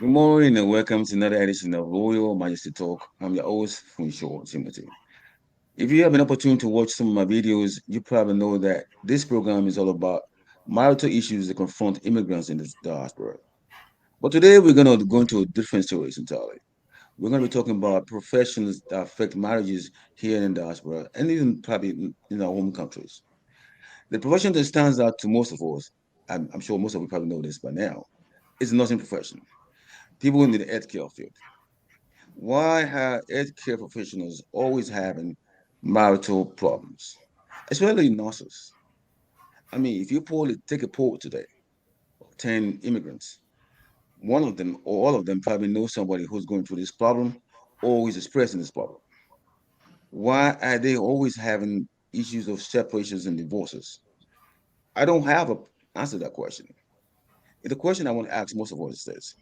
Good morning and welcome to another edition of Royal Majesty Talk. I'm your host, Funsho Timothy. If you have an opportunity to watch some of my videos, you probably know that this program is all about marital issues that confront immigrants in the diaspora. But today we're going to go into different stories entirely. We're going to be talking about professions that affect marriages here in the diaspora and even probably in our home countries. The profession that stands out to most of us, I'm sure most of you probably know this by now, is the nursing profession. People in the healthcare field. Why are healthcare professionals always having marital problems, especially nurses? I mean, if you take a poll today, 10 immigrants, one of them or all of them probably know somebody who's going through this problem or is expressing this problem. Why are they always having issues of separations and divorces? I don't have a answer to that question. The question I want to ask most of us is this: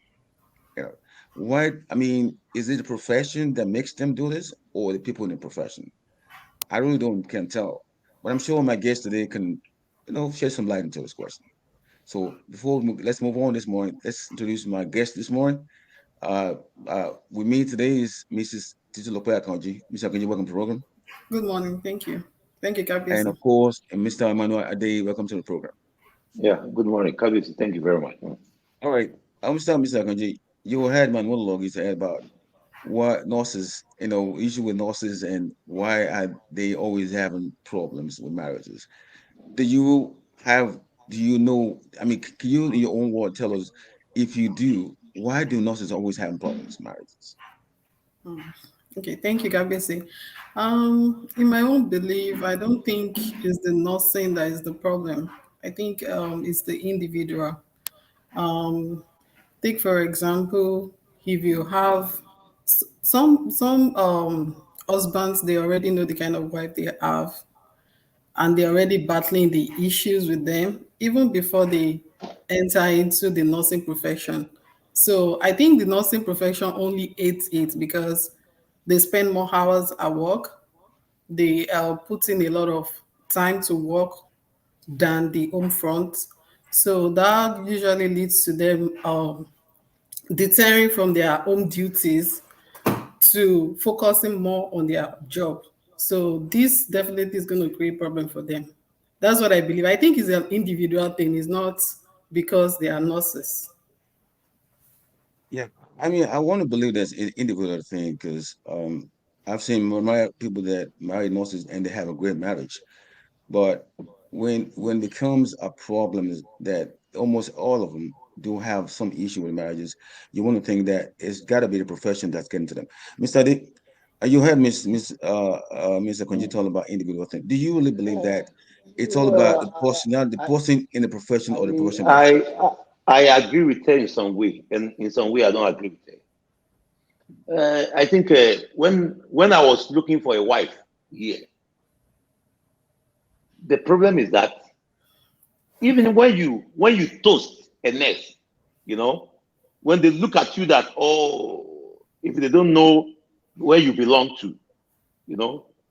you know, why? I mean, is it the profession that makes them do this, or the people in the profession? I really don't can tell, but I'm sure my guest today can, shed some light into this question. So let's move on this morning. Let's introduce my guest this morning. Uh, with me today is Mrs. Tito Lope Akanji. Mr. Akanji, welcome to the program. Good morning. Thank you. Thank you, And Kabisi. of course, and Mr. Emmanuel Ade, welcome to the program. Yeah, good morning, Kabisi. Thank you very much. All right, I'm gonna start, Mr. Akanji. You had my monologue you said about what nurses, issue with nurses and why are they always having problems with marriages. Do you have, do you know, I mean, can you, in your own word, tell us if you do, why do nurses always have problems with marriages? Mm. Okay, thank you, Kabisi. In my own belief, I don't think it's the nursing that is the problem. I think it's the individual. Um, Take for example, if you have some husbands, they already know the kind of wife they have, and they're already battling the issues with them even before they enter into the nursing profession. So I think the nursing profession only aids it because they spend more hours at work. They put in a lot of time to work than the home front. So that usually leads to them deterring from their home duties to focusing more on their job. So this definitely is going to create problem for them. That's what I believe. I think it's an individual thing. It's not because they are nurses. Yeah, I mean, I want to believe that's an individual thing because I've seen people that marry nurses and they have a great marriage. But when becomes a problem is that almost all of them do have some issue with marriages, you want to think that it's got to be the profession that's getting to them. Mr. D, you heard Mr. Konji talk about individual thing. Do you really believe that it's all about the person, not the person in the profession or the profession by itself? I agree with her in some way, and in some way I don't agree with her. I think when I was looking for a wife here, the problem is that even when you toast a nurse, you know, when they look at you that if they don't know where you belong to,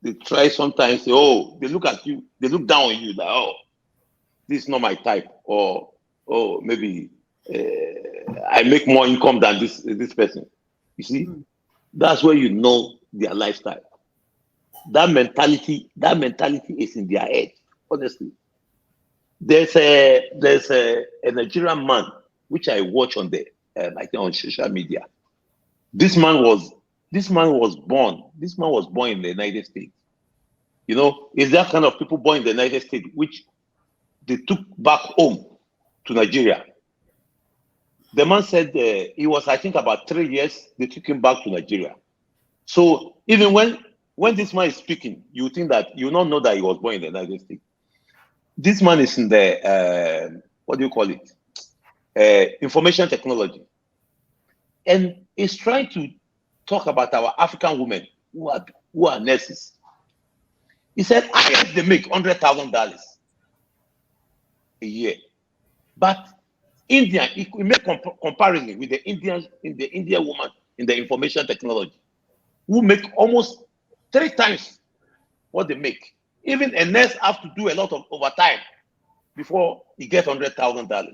they try sometimes say, they look at you, they look down on you like, this is not my type, or maybe I make more income than this person. You see, that's where you know their lifestyle. That mentality is in their head. Honestly, there's a Nigerian man which I watch on the I think on social media. This man was this man was born. This man was born in the United States. Is that kind of people born in the United States which they took back home to Nigeria. The man said he was, I think, about 3 years. They took him back to Nigeria. So even when this man is speaking, you think that you don't know that he was born in the United States. This man is in the what do you call it? Information technology, and he's trying to talk about our African women who are nurses. He said, "I guess they make $100,000 a year, but India, we make comparison with the Indian woman in the information technology who make almost 3 times what they make. Even a nurse have to do a lot of overtime before he gets $100,000.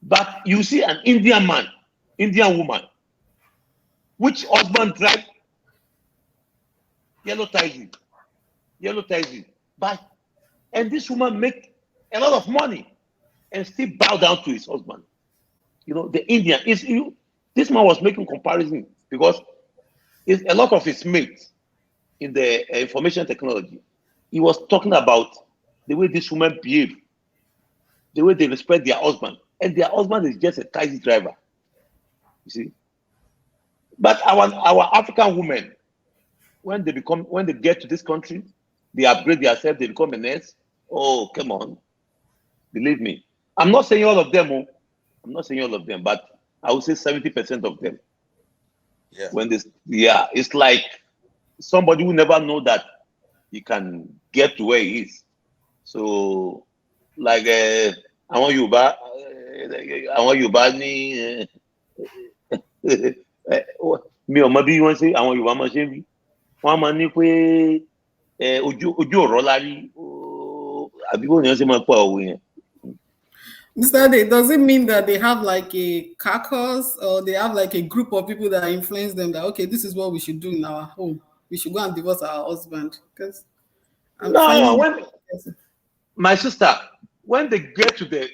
But you see an Indian man, Indian woman, which husband drive yellow taxi, but and this woman make a lot of money and still bow down to his husband. You know, the Indian is you. This man was making comparison because it's a lot of his mates in the information technology. He was talking about the way this woman behave, the way they respect their husband, and their husband is just a taxi driver. You see, but our African women, when they get to this country, they upgrade themselves, they become a nurse. Oh, come on, believe me. I'm not saying all of them. Oh, I'm not saying all of them, but I would say 70% of them. Yeah. When this, yeah, it's like somebody who never know that he can get to where he is. So, like, I want you back. I want you back. Mi ò mọ bí wọ́n ṣe àwọn Yorùbá máa ṣe ń bí wọ́n máa ní pé ojú ọ̀rọ̀ lárí àbí bó ni wọ́n ṣe máa pa òwe yẹn. Mr. Ade, does it mean that they have like a caucus or they have like a group of people that influence them that, okay, this is what we should do in our home? We should go and divorce our husband? Because my sister, when they get to the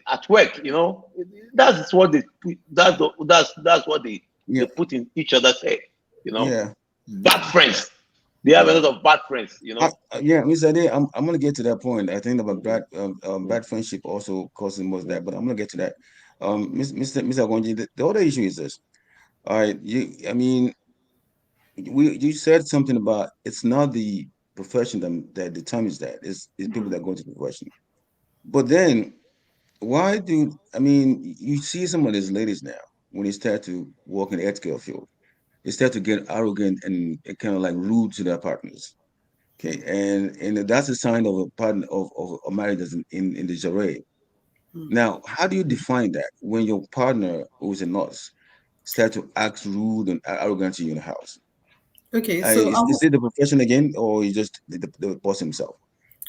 at work, you know, that's what they put, that's what they put in each other's head, you know. Yeah. Bad friends. They have a lot of bad friends, you know. Yeah, Mr. Ade, I'm gonna get to that point. I think about bad friendship also causes most of that, but I'm gonna get to that. Mr. Agonji, the other issue is this. All right, you said something about it's not the profession that determines that. It's people that go into the profession. But then why you see some of these ladies now when they start to work in the healthcare field, they start to get arrogant and kind of like rude to their partners. Okay, and that's a sign of a partner of a marriage that's in the disarray. Now, how do you define that when your partner who's a nurse start to act rude and arrogant to you in the house? Okay, so is it the profession again, or is just the boss himself?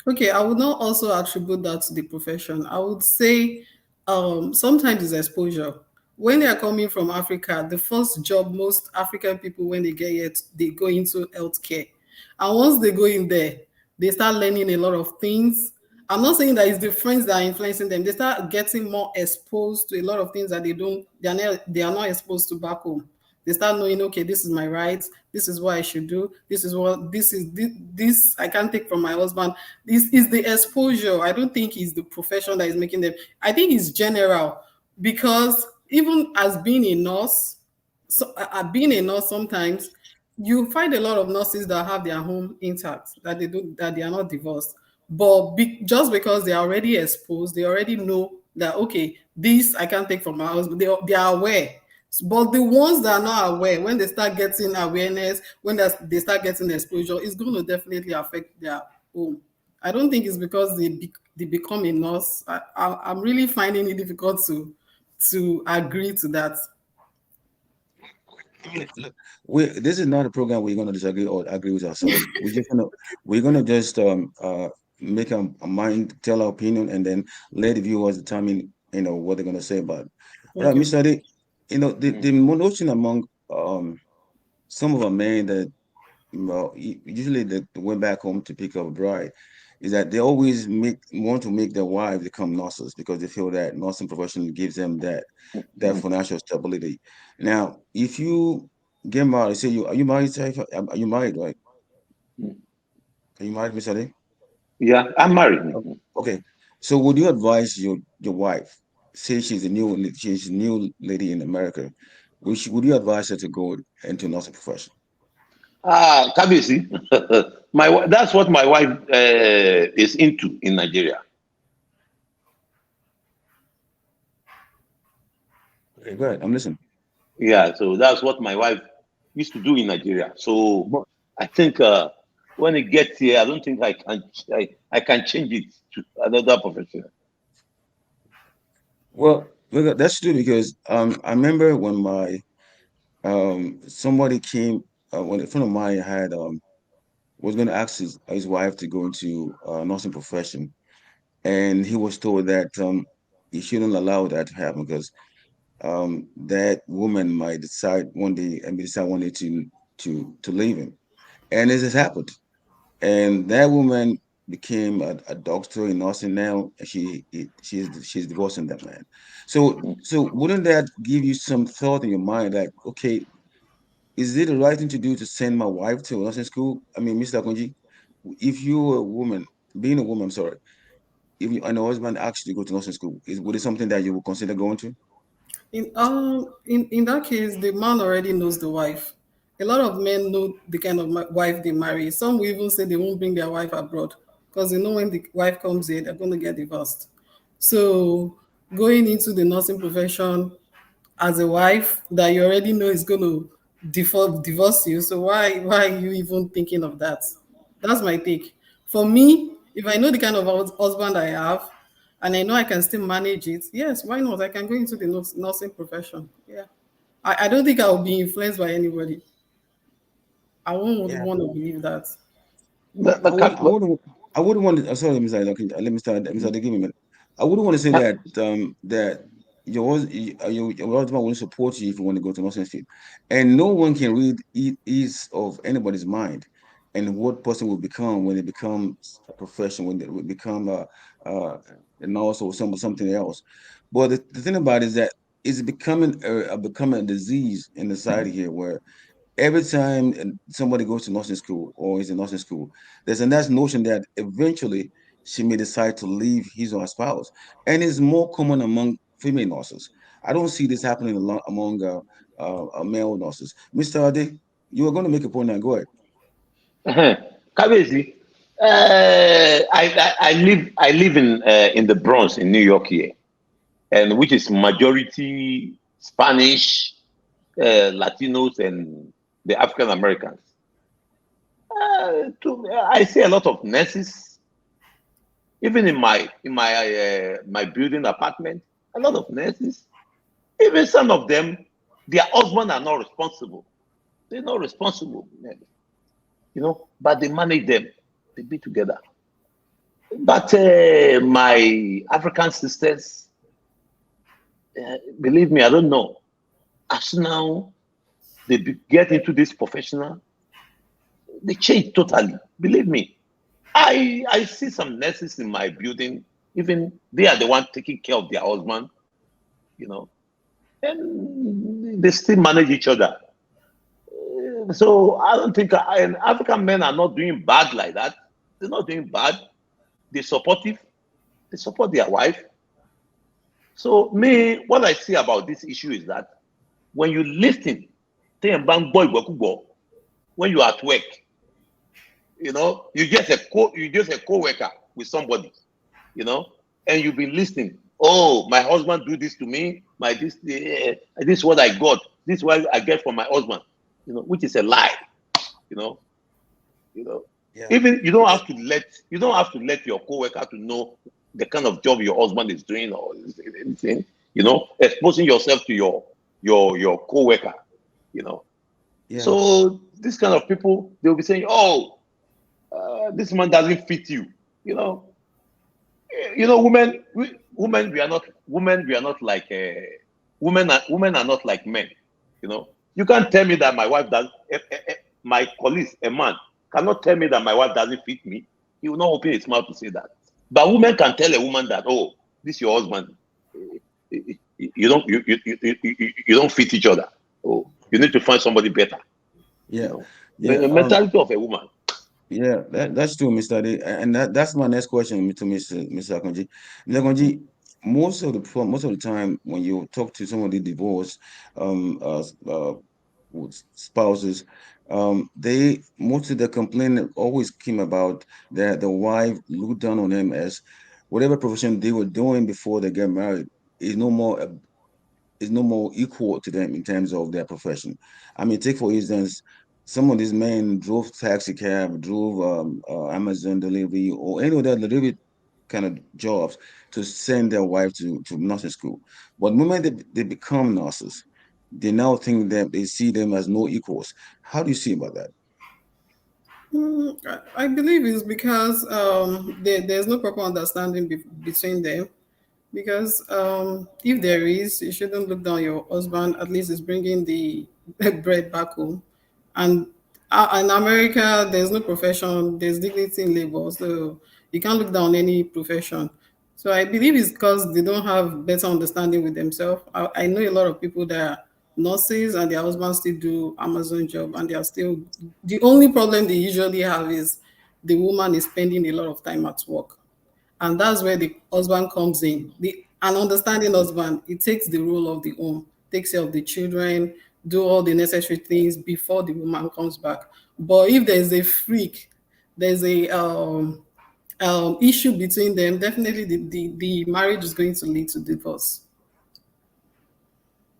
Okay, I would not also attribute that to the profession. I would say sometimes it's exposure. When they are coming from Africa, the first job most African people, when they get it, they go into healthcare. And once they go in there, they start learning a lot of things. I'm not saying that it's the friends that are influencing them. They start getting more exposed to a lot of things that they are not exposed to back home. They start knowing, okay, this is my rights. This is what I should do. This I can't take from my husband. This is the exposure. I don't think it's the profession that is making them. I think it's general, because even as being a nurse, being a nurse, sometimes you find a lot of nurses that have their home intact, that they are not divorced. But just because they are already exposed, they already know that, okay, this I can't take from my husband. They are aware. But the ones that are not aware, when they start getting awareness, when they start getting exposure, it's going to definitely affect their home. I don't think it's because they become a nurse. I'm really finding it difficult to agree to that. Look, this is not a program we're going to disagree or agree with ourselves. We're gonna just make a mind, tell our opinion, and then let the viewers determine what they're going to say about it. All right, Mr. Ade, the notion among some of our men that usually that went back home to pick up a bride is that they always want to make their wives become nurses because they feel that nursing profession gives them that financial stability. Now, if you get married, say are you married, Saif? Are you married, right? Are you married, Mr. Ade? Yeah, I'm married. Okay. So would you advise your wife, say she's a new lady in America, would you advise her to go into nursing profession? Kabisi, that's what my wife is into in Nigeria. Okay, go ahead. I'm listening. Yeah, so that's what my wife used to do in Nigeria. So I think when it gets here, I don't think I can change it to another profession. Well, that's true because I remember when my somebody came when a friend of mine had was going to ask his wife to go into nursing profession, and he was told that he shouldn't allow that to happen because that woman might decide one day to leave him, and this has happened. And that woman became a doctor in nursing now, and she's divorcing that man. So wouldn't that give you some thought in your mind, like, okay, is it the right thing to do to send my wife to nursing school? I mean, Mr. Akonji, if you're a woman, being a woman, I'm sorry, if you and a husband actually go to nursing school, would it something that you would consider going to? In that case, the man already knows the wife. A lot of men know the kind of wife they marry. Some will even say they won't bring their wife abroad because they know when the wife comes here, they're going to get divorced. So going into the nursing profession as a wife that you already know is going to divorce you. So why are you even thinking of that? That's my take. For me, if I know the kind of husband I have, and I know I can still manage it, yes, why not? I can go into the nursing profession. Yeah, I don't think I will be influenced by anybody. I won't Yeah. want to believe that. The, I the, would, I cap- wouldn't, I wouldn't want to. Sorry, Mr. Okay, let me start. Mr. Give me a minute. I wouldn't want to say that that your husband will support you if you want to go to nursing field, and no one can read ease of anybody's mind, and what person will become when they become a profession, when they will become a nurse or something else. But the thing about it is that it's becoming a disease in the society here, where every time somebody goes to nursing school or is in nursing school, there's a nice notion that eventually she may decide to leave his or her spouse, and it's more common among female nurses. I don't see this happening among male nurses. Mr. Ade, you were going to make a point now. Go ahead. Kabezi, I live in the Bronx in New York here, and which is majority Spanish, Latinos, and the African Americans. I see a lot of nurses, even in my building apartment. A lot of nurses, even some of them, their husbands are not responsible. They're not responsible, but they manage them. They be together. But my African sisters, believe me, I don't know. As now get into this professional, they change totally. Believe me. I see some nurses in my building, even they are the one taking care of their husband, you know, and they still manage each other. So I don't think and African men are not doing bad like that. They're not doing bad. They're supportive. They support their wife. So me, what I see about this issue is that when you listen, when you are at work, you just a co-worker with somebody, you know, and you've been listening. Oh, my husband do this to me. This is what I got. This is what I get from my husband. Which is a lie. You know, you know. Yeah. Even you don't have to let your co-worker to know the kind of job your husband is doing or anything. Exposing yourself to your co-worker. You know. Yeah. So this kind of people, they'll be saying, "Oh, this man doesn't fit you." You know. Women we are not like women are not like men. You can't tell me that my wife does. My colleague, a man, cannot tell me that my wife doesn't fit me. He will not open his mouth to say that. But women can tell a woman that, oh, this is your husband. You don't fit each other. Oh, you need to find somebody better. You Yeah. know, Yeah. the mentality of a woman. Yeah, that's true, Mr. Ade. And that's my next question to Mr. Akonji. Mr. Akonji, most of the time when you talk to somebody divorced um uh, uh with spouses, they most of the complaint always came about that the wife looked down on them, as whatever profession they were doing before they get married is no more equal to them in terms of their profession. I mean, take for instance, some of these men drove taxi cab, drove Amazon delivery, or any other delivery kind of jobs to send their wife to nursing school. But the moment they become nurses, they now think that they see them as no equals. How do you see about that? I believe it's because there's no proper understanding between them. Because if there is, you shouldn't look down your husband. At least it's bringing the bread back home. And in America, there's no profession. There's dignity in labor, so you can't look down any profession. So I believe it's because they don't have better understanding with themselves. I know a lot of people that are nurses and their husbands still do Amazon job, and they are still, the only problem they usually have is the woman is spending a lot of time at work, and that's where the husband comes in. An understanding husband, it takes the role of the home, takes care of the children, do all the necessary things before the woman comes back. But if there's a freak, there's a issue between them, definitely the marriage is going to lead to divorce.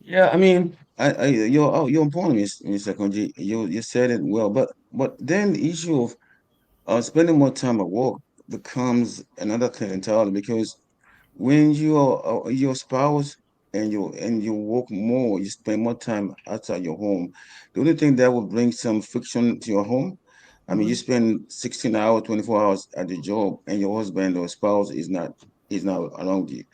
Yeah, I mean, you're on point, Mr. Konji. You said it well, but then the issue of spending more time at work becomes another thing entirely, because when you are your spouse and you work more, you spend more time outside your home. The only thing that will bring some friction to your home, I mean, you spend 16 hours, 24 hours at the job, and your husband or spouse is not around you.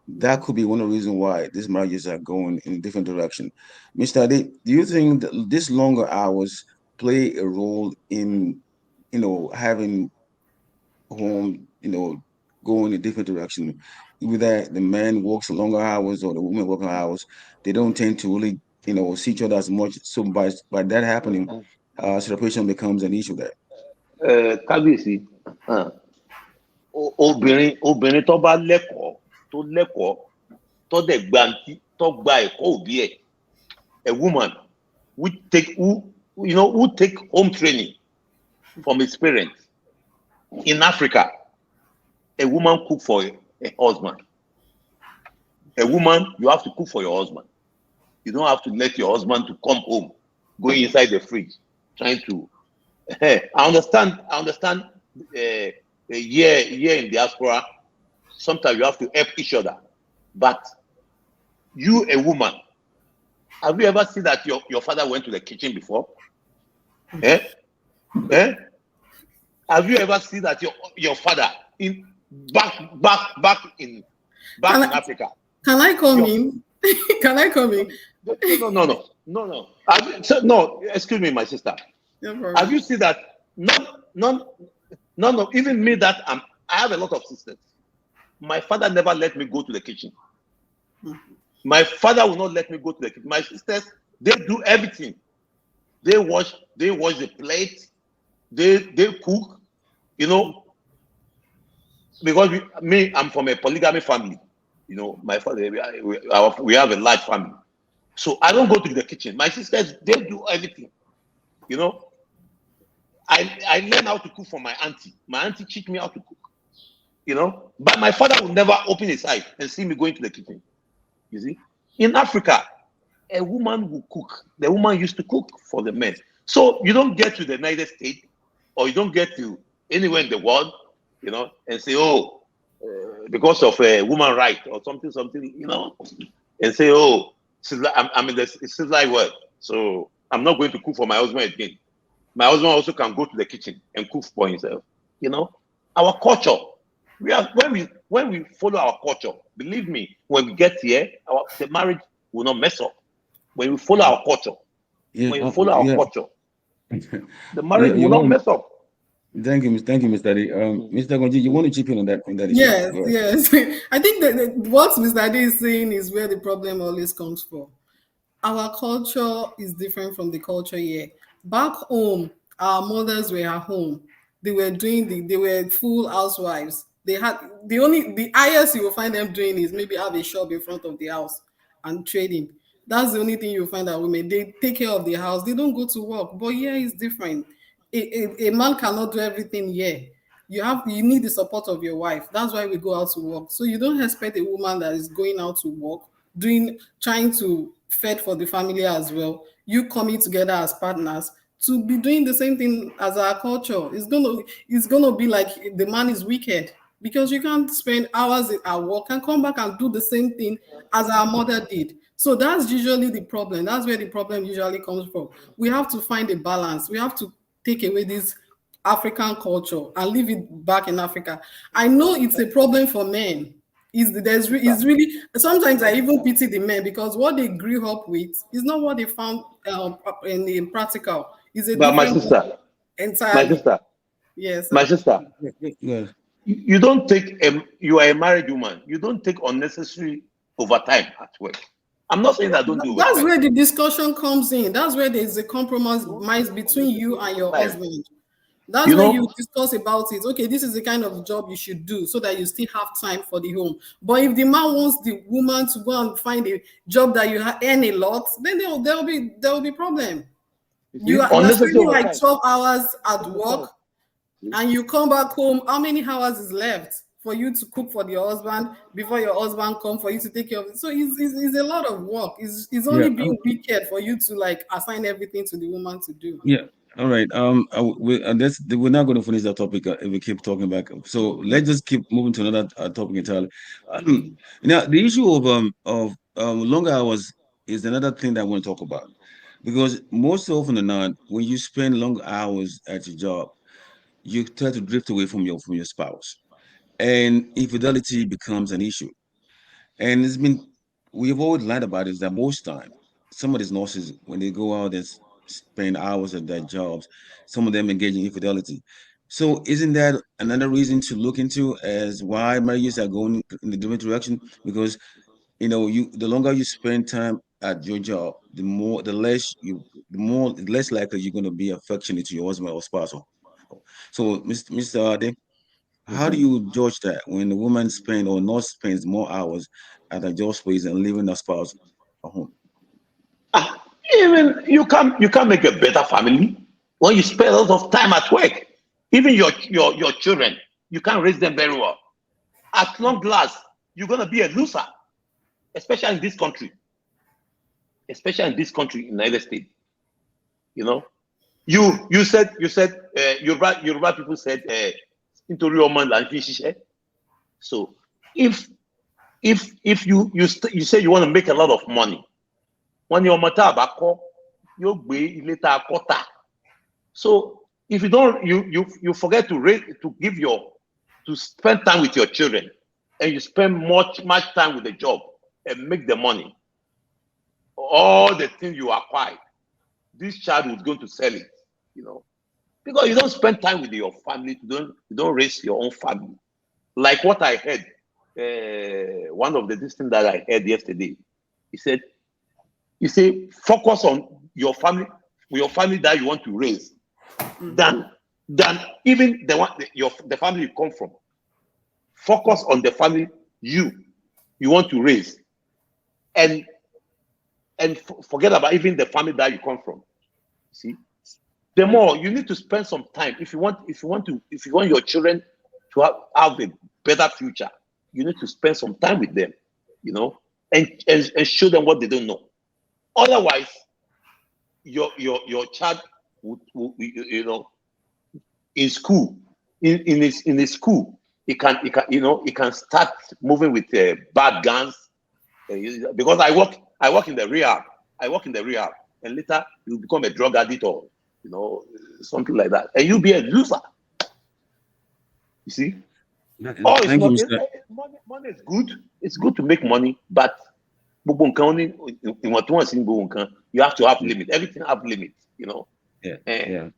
That could be one of the reasons why these marriages are going in a different direction. Mr. Ade, do you think that these longer hours play a role in, having home, go in a different direction? Whether the man works longer hours or the woman working hours, they don't tend to really, see each other as much. So by that happening, separation becomes an issue there. Kábíyèsí, obìnrin tó bá lẹ́kọ̀ọ́ tó lẹ́kọ̀ọ́ tó dẹ̀ gba ẹ̀kọ́ òbí ẹ̀, a woman who take home training from his parents. In Africa, a woman cook for a husband. A woman, you have to cook for your husband. You don't have to let your husband to come home, going inside the fridge, trying to. I understand. A year in diaspora, sometimes you have to help each other. But you, a woman, have you ever seen that your father went to the kitchen before? Eh? Have you ever seen that your father back in Africa? Can I come in? Can I come in? No. No, excuse me, my sister. No Have you seen that? No. Even me, I have a lot of sisters. My father never let me go to the kitchen. My father will not let me go to the kitchen. My sisters, they do everything. They wash the plate. They cook. Because I'm from a polygamy family. My father, we have a large family. So I don't go to the kitchen. My sisters, they do everything. I learned how to cook from my auntie. My auntie teach me how to cook. But my father would never open his eyes and see me going to the kitchen. You see, in Africa, a woman will cook. The woman used to cook for the men. So you don't get to the United States, or you don't get to anywhere in the world, and say, because of a woman right or something, and say, I'm in the civilized world, so I'm not going to cook for my husband again. My husband also can go to the kitchen and cook for himself. Our culture, when we follow our culture, believe me, when we get here, the marriage will not mess up. When we follow our culture, culture, the marriage will not mess up. Thank you, Mr. Ade. Mr. Gonji, you want to chip in on that issue? Yes. I think that what Mr. Ade is saying is where the problem always comes from. Our culture is different from the culture here. Back home, our mothers were at home. They were they were full housewives. They had the highest you will find them doing is maybe have a shop in front of the house and trading. That's the only thing you'll find that women, they take care of the house. They don't go to work. But here is different. A man cannot do everything here. You need the support of your wife. That's why we go out to work. So you don't expect a woman that is going out to work, trying to fed for the family as well, you coming together as partners to be doing the same thing as our culture. It's gonna be like the man is wicked, because you can't spend hours at work and come back and do the same thing as our mother did. So that's usually the problem. That's where the problem usually comes from. We have to find a balance. We have to take away this African culture and leave it back in Africa. I know it's a problem for men. is really sometimes I even pity the men because what they grew up with is not what they found in practical. It's a But my different sister, entirely. Yes, my sir. sister, Yeah. you don't take you are a married woman. You don't take unnecessary overtime at work. I'm not saying that don't do That's overtime. where the discussion comes in. That's where there's a compromise between you and your Overtime. husband. That's You where know, you discuss about it. Okay, this is the kind of job you should do so that you still have time for the home. But if the man wants the woman to go and find a job that you earn a lot, then there'll be problem. you see, You're unnecessary spending like overtime. 12 hours at work and you come back home. How many hours is left for you to cook for your husband before your husband come for you to take care of it? So it's a lot of work. It's only being wicked for you to like assign everything to the woman to do. Yeah. All right. We're not going to finish that topic if we keep talking back. So let's just keep moving to another topic entirely. Now, the issue of longer hours is another thing that I want to talk about, because most often than not, when you spend long hours at your job, you tend to drift away from your spouse, and infidelity becomes an issue. And we've always lied about is that most time, some of these nurses, when they go out and spend hours at their jobs, some of them engage in infidelity. So isn't that another reason to look into as why marriages are going in the different direction? Because the longer you spend time at your job, the less likely you're going to be affectionate to your husband or spouse. So, Mr. Ade, how do you judge that when the woman spends or not spends more hours at a job space and leaving the spouse at home? Even you can make a better family when you spend a lot of time at work. Even your children, you can't raise them very well. At long last, you're gonna be a loser, especially in this country, United States. You know, you said Yoruba people said nítorí ọmọ là ń fi ṣiṣẹ́. So if you say you want to make a lot of money, wọ́n ní ọmọ tá a bá kọ́ yóò gbé ilé tá a kọ́ tà. So if you don't, you forget to spend time with your children, and you spend much time with the job and make the money, all the things you acquired, this child is going to sell it, because you don't spend time with your family. You don't raise your own family. Like what I heard, one of the things that I heard yesterday, he said, focus on your family that you want to raise, than even the family you come from. Focus on the family you want to raise, and forget about even the family that you come from. See, the more you need to spend some time. If you want your children to have a better future, you need to spend some time with them, and show them what they don't know. Otherwise, your child will in school, in his school, he can start moving with bad guns, because I work in the rehab, and later you become a drug addict or something like that, and you'll be a loser. You see? Thank you, Mr. Money is good. It's good to make money, but you have to have limit. Everything have limit. Yeah.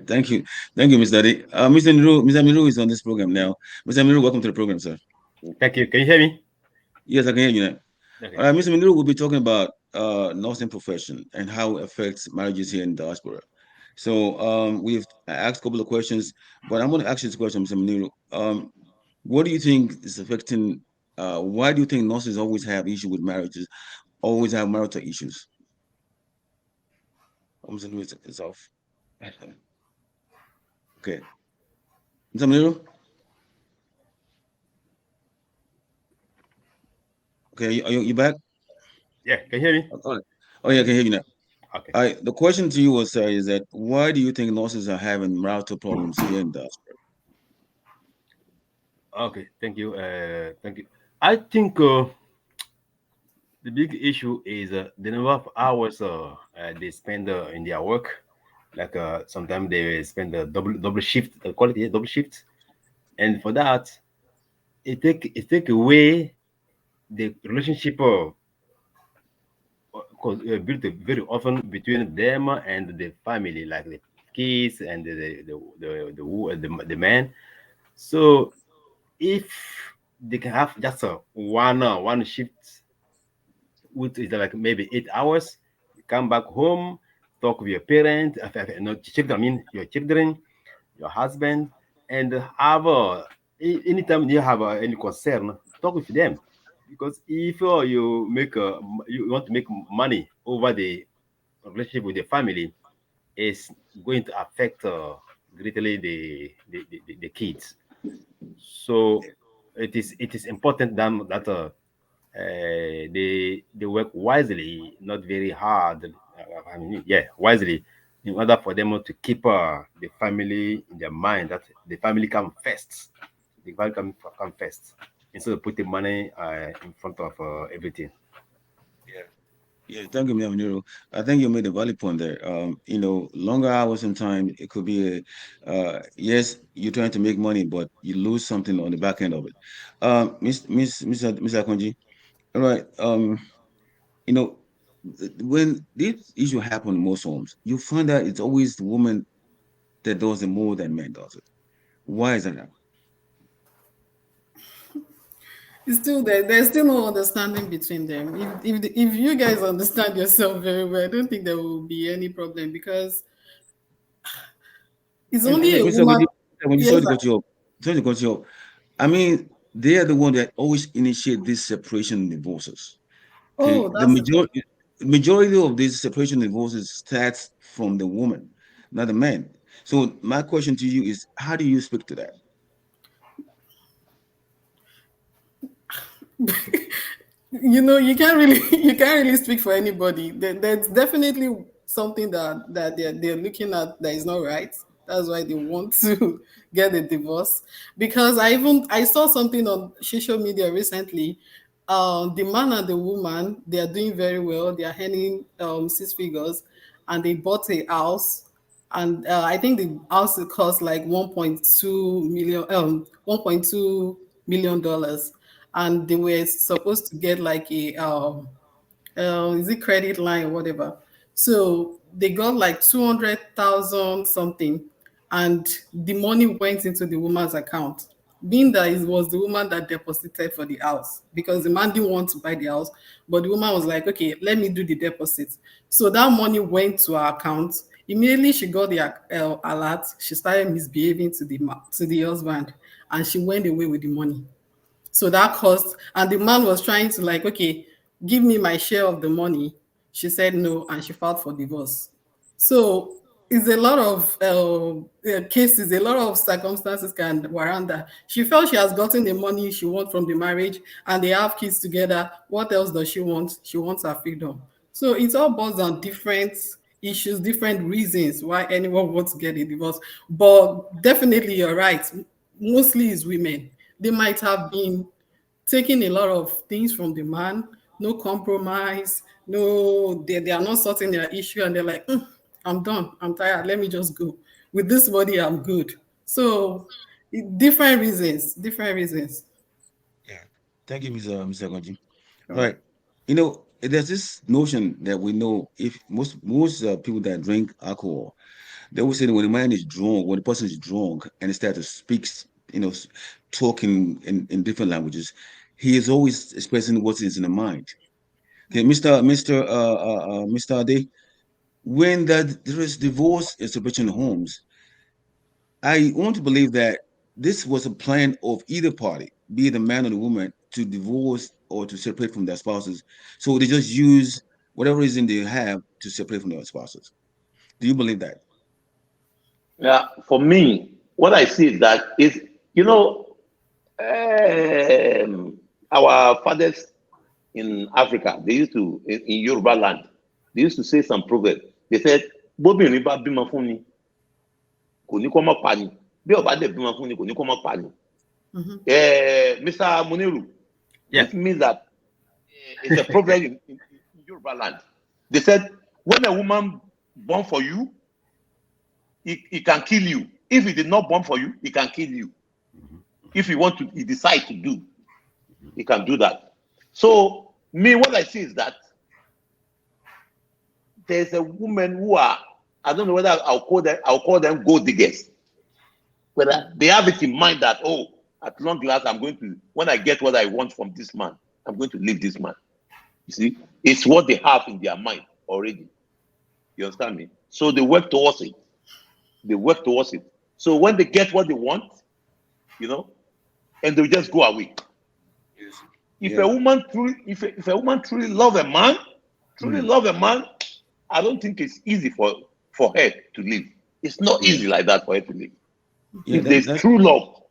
Thank you, Mr. Ade. Mr. Miru is on this program now. Mr. Miru, welcome to the program, sir. Thank you. Can you hear me? Yes, I can hear you now. Okay. All right, Mr. Miru will be talking about nursing profession and how it affects marriages here in diaspora. So we've asked a couple of questions, but I'm going to ask you this question, Mr. Miru. What do you think is affecting? Why do you think nurses always have issues with marriages? Always have marital issues? Mr. Miru is off. Okay. Mr. Miru? Okay, are you back? Yeah, can you hear me? Oh, yeah, I can hear you now. Okay. The question to you was, is that why do you think nurses are having marital problems here in diaspora? Okay, thank you. Thank you. I think the big issue is the number of hours they spend in their work. Like sometimes they spend a double shift, quality double shift, and for that, it take away the relationship built very often between them and the family, like the kids and the man. So if they can have just one shift, which is like maybe 8 hours, you come back home, talk with your parents, not children, I mean your children, your husband, and have anytime you have any concern, talk with them. Because if you want to make money over the relationship with the family, it's going to affect greatly the kids. So it is important that they work wisely, not very hard. I mean, yeah, wisely, in order for them to keep the family in their mind, that the family come first. The family come first instead of putting money in front of everything. Yeah. Yeah, thank you, Mr. Nero. I think you made a valid point there. Longer hours sometimes it could be yes, you're trying to make money, but you lose something on the back end of it. Miss Akonji, all right. You know, when this issue happen in most homes, you find that it's always the woman that does it more than man does it. Why is that? It's still there. There's still no understanding between them. If you guys understand yourself very well, I don't think there will be any problem because it's And only a Mr. woman. Akonji, Yes, sorry to cut you off. Sorry to cut you off. I mean, they are the one that always initiate these separation divorces. Okay, oh, that's the thing. majority of these separation divorces starts from the woman, not the man. So my question to you is, how do you speak to that? You can't really speak for anybody. There's definitely something that they're looking at that is not right. That's why they want to get a divorce. Because I saw something on social media recently. The man and the woman, they are doing very well. They are earning 6 figures, and they bought a house. And I think the house cost like 1.2 million dollars, and they were supposed to get like a is it credit line or whatever. So they got like 200,000 something, and the money went into the woman's account. Being that it was the woman that deposited for the house because the man didn't want to buy the house, but the woman was like, okay, let me do the deposit. So that money went to her account. Immediately she got the alert. She started misbehaving to the husband, and she went away with the money. So that cost, and the man was trying to like, okay, give me my share of the money. She said no, and she filed for divorce. So it's a lot of cases, a lot of circumstances can warrant that. She felt she has gotten the money she wants from the marriage, and they have kids together. What else does she want? She wants her freedom. So it all boils on different issues, different reasons why anyone wants to get a divorce. But definitely, you're right. Mostly is women. They might have been taking a lot of things from the man, no compromise, no, they are not sorting their issue, and they're like, I'm done, I'm tired, let me just go. With this body, I'm good. So different reasons, different reasons. Yeah. Thank you, Mr. Akonji. All right. There's this notion that we know if most people that drink alcohol, they always say that when the man is drunk, when the person is drunk and they start to speak, talking in different languages, he is always expressing what is in the mind. Okay, Mr. Ade, when there is divorce and separation in homes, I want to believe that this was a plan of either party, be it the man or the woman, to divorce or to separate from their spouses. So they just use whatever reason they have to separate from their spouses. Do you believe that? Yeah, for me, what I see is that is you know our fathers in Africa, they used to in Yoruba land, they used to say some proverb. They said, "Bóbìnrin bá bímọ fún ni, kò ní kó má pa ni. Bí ó bá dẹ̀ bímọ fún ni, kò ní kó má pa ni." Mr. Muniru, Yeah. this means that it's a proverb in Yoruba land. They said, when a woman born for you, he can kill you. If he did not born for you, he can kill you. If he decide to do, he can do that. So me, what I see is that there's a woman who are, I don't know whether I'll call them gold diggers. Whether they have it in mind that, oh, at long last, when I get what I want from this man, I'm going to leave this man. You see, it's what they have in their mind already. You understand me? So they work towards it. So when they get what they want, and they'll just go away. If a woman truly love a man, I don't think it's easy for her to leave. It's not easy like that for her to leave. If there's true love,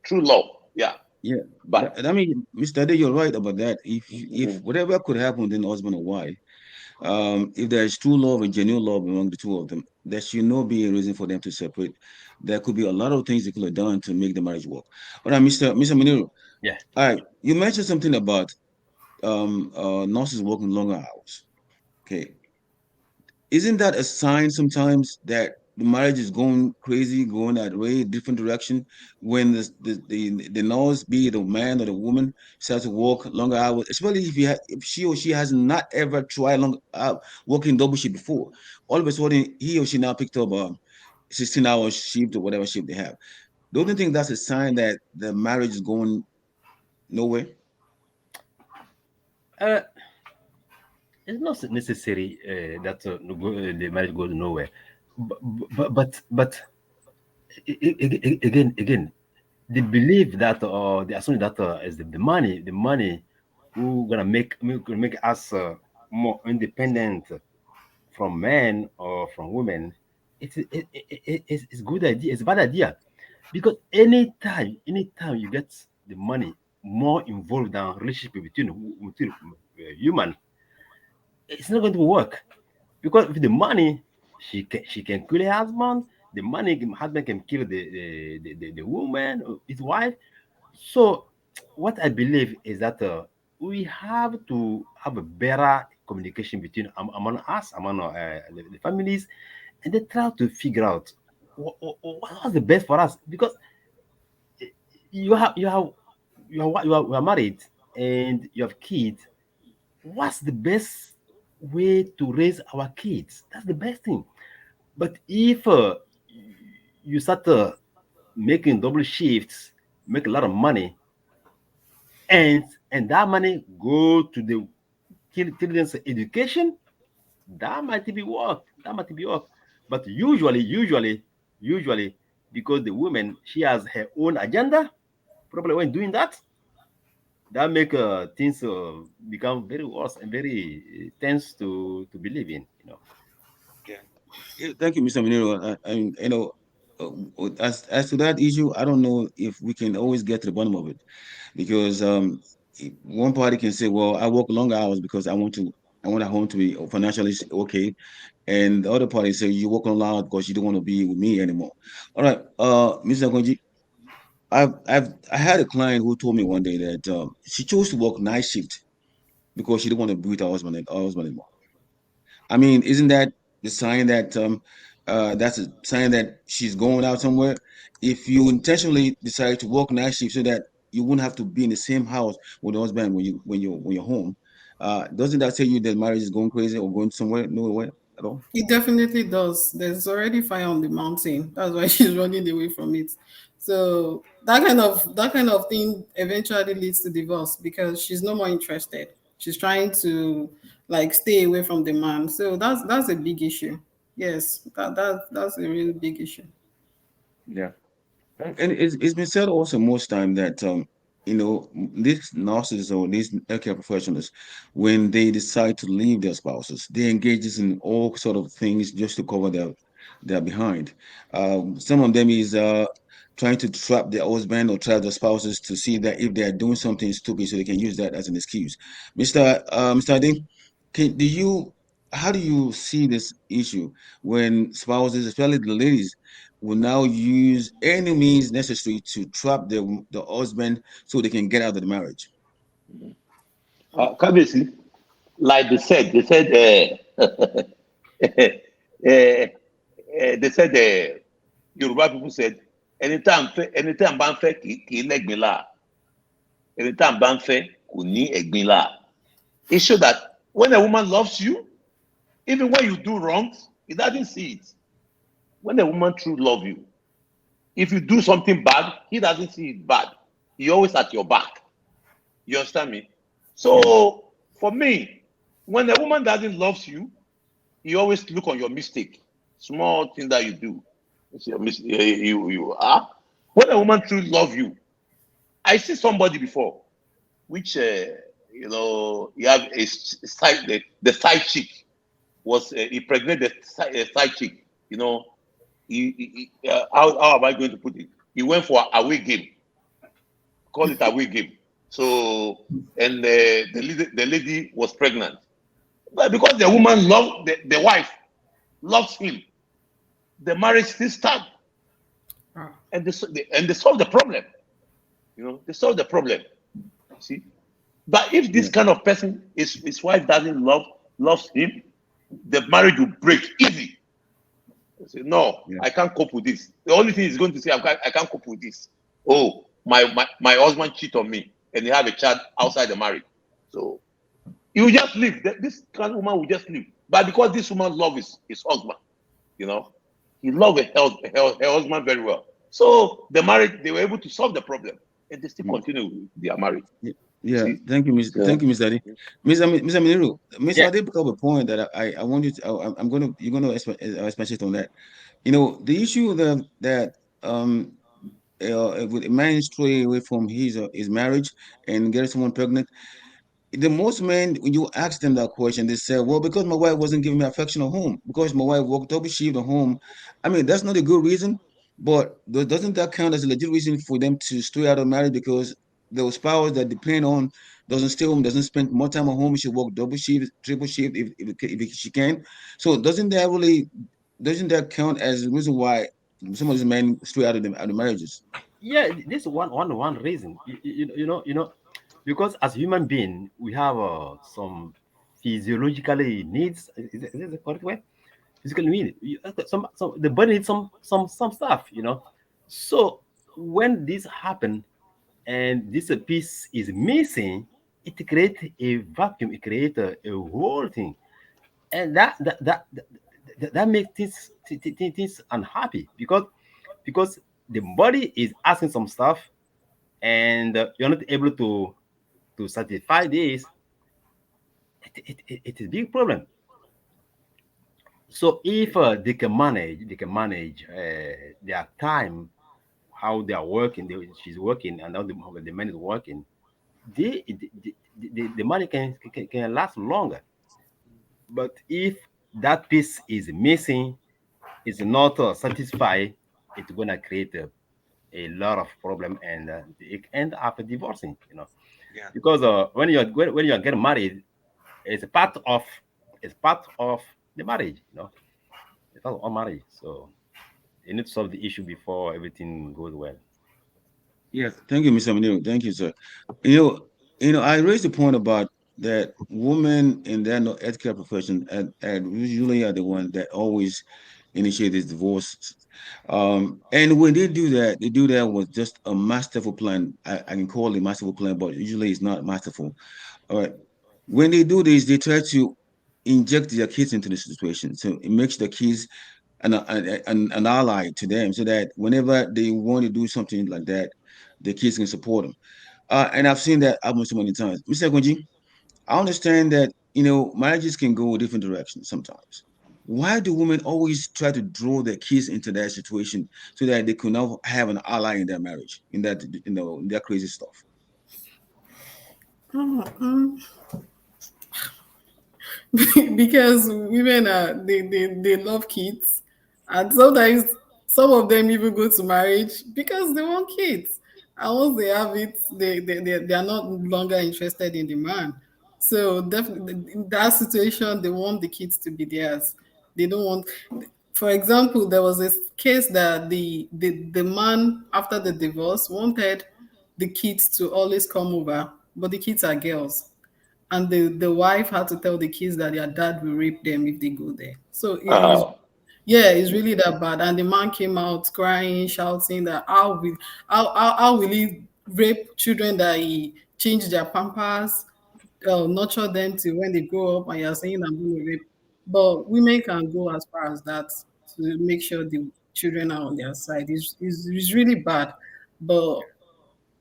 yeah. Yeah, but I mean, Mr. Ade, you're right about that. If whatever could happen within husband and wife, if there is true love and genuine love among the two of them, there should not be a reason for them to separate. There could be a lot of things they could have done to make the marriage work. All right, Mr. Muniro. Yeah. All right, you mentioned something about nurses working longer hours. Okay, isn't that a sign sometimes that the marriage is going crazy, going that way, different direction, when the nurse, be it a man or the woman, starts to work longer hours, especially if she or she has not ever tried working double shift before. All of a sudden, he or she now picked up a 16-hour shift or whatever shift they have. Don't you think that's a sign that the marriage is going nowhere? It's not necessary that the marriage goes nowhere, but again, they believe that or they assume that is the money who gonna make us more independent from men or from women. It's a good idea. It's a bad idea, because anytime you get the money more involved than relationship between human, it's not going to work. Because with the money, she can kill her husband. The money, husband can kill the woman, his wife. So what I believe is that we have to have a better communication between among us, among the families, and then try to figure out what's the best for us. Because you are married and you have kids. What's the best way to raise our kids? That's the best thing. But if you start making double shifts, make a lot of money, and that money go to the children's education, that might be work. But usually, because the woman, she has her own agenda, probably when doing that make things become very worse and very tense to believe in. Yeah, thank you, Mr. Muniro. As to that issue, I don't know if we can always get to the bottom of it, because one party can say, "Well, I work longer hours because I want our home to be financially okay," and the other party say, "You work longer hours because you don't want to be with me anymore." All right, Mr. Konji, I had a client who told me one day that she chose to work night shift because she didn't want to be with her husband anymore. I mean, isn't that the sign that that's a sign that she's going out somewhere? If you intentionally decide to work night shift so that you wouldn't have to be in the same house with the husband when you're home, doesn't that tell you that marriage is going crazy or going somewhere nowhere at all? It definitely does. There's already fire on the mountain. That's why she's running away from it. So that kind of thing eventually leads to divorce because she's no more interested. She's trying to like stay away from the man. So that's a big issue. Yes, that's a really big issue. Yeah. And it's been said also most time that these nurses or these healthcare professionals, when they decide to leave their spouses, they engage in all sort of things just to cover their behind. Some of them is trying to trap their husband or trap their spouses to see that if they are doing something stupid, so they can use that as an excuse. Mr. Ade, how do you see this issue when spouses, especially the ladies, will now use any means necessary to trap the husband so they can get out of the marriage? Kabisi, like they said, they said Yoruba people said, anytime ban fe ki leg me la. anytime banfe kuni egbinla. It shows that when a woman loves you, even when you do wrongs, he doesn't see it. When a woman truly loves you, if you do something bad, he doesn't see it bad. He always at your back. You understand me? So for me, when a woman doesn't love you, he always look on your mistake, small thing that you do. It's your you are. When a woman truly love you, I see somebody before, which he have a side the side chick was he pregnant the side chick. How am I going to put it? He went for away game, call it away game. So and the lady was pregnant, but because the woman loved the wife loves him, the marriage still stand, and they solve the problem. They solve the problem. See, but if this kind of person, his wife doesn't loves him, the marriage will break easy. Say, no, I can't cope with this. The only thing he's going to say, I can't cope with this. Oh, my husband cheat on me, and they have a child outside the marriage. So he will just leave. This kind of woman will just leave. But because this woman loves his husband, he loved her husband very well. So the marriage, they were able to solve the problem, and they still continue with their marriage. Yeah, See? thank you, Mr. Adi. Mr. Miniru, Mr. Yeah. Adi picked up a point that I want you to. You're gonna expatiate on that. The issue that with a man stray away from his marriage and get someone pregnant. The most men, when you ask them that question, they say, "Well, because my wife wasn't giving me affection at home, because my wife worked double shift at home." I mean, that's not a good reason, but doesn't that count as a legit reason for them to stray out of marriage because the spouse that depend on doesn't stay home, doesn't spend more time at home, she work double shift, triple shift if she can. So doesn't that count as the reason why some of these men stray out of marriages? Yeah, this is one reason. Because as human being, we have some physiologically needs. Is it the correct way? Physical need. Some the body needs some stuff. So when this happen and this piece is missing, it creates a vacuum. It creates a whole thing, and that makes things unhappy because the body is asking some stuff, and you're not able to satisfy this. It is a big problem. So if they can manage their time, how they are working, she's working, and how the man is working, the money can last longer. But if that piece is missing, is not satisfied, it's gonna create a lot of problem, and it end up divorcing. Yeah. Because when you're getting married, it's a part of the marriage. It's part of marriage. So you need to solve the issue before everything goes well. Yes, thank you, Mr. Munir. Thank you, sir. I raised the point about that women in their healthcare profession and usually are the ones that always initiate this divorce. And when they do that with just a masterful plan. I can call it masterful plan, but usually it's not masterful. All right. When they do this, they try to inject their kids into the situation. So it makes the kids an ally to them so that whenever they want to do something like that, the kids can support them. And I've seen that happen so many times. Mr. Gunji, I understand that, marriages can go different directions sometimes. Why do women always try to draw their kids into that situation so that they can now have an ally in their marriage, in their crazy stuff? Because women they love kids, and sometimes some of them even go to marriage because they want kids, and once they have it, they are not longer interested in the man. So definitely in that situation they want the kids to be theirs. They don't want, for example, there was this case that the man after the divorce wanted the kids to always come over, but the kids are girls, and the wife had to tell the kids that their dad will rape them if they go there. So yeah, it's really that bad. And the man came out crying, shouting that how will he rape children that he change their pampers, nurture them till when they grow up, and you're saying I'm going to rape. But women can go as far as that to make sure the children are on their side. It's really bad. But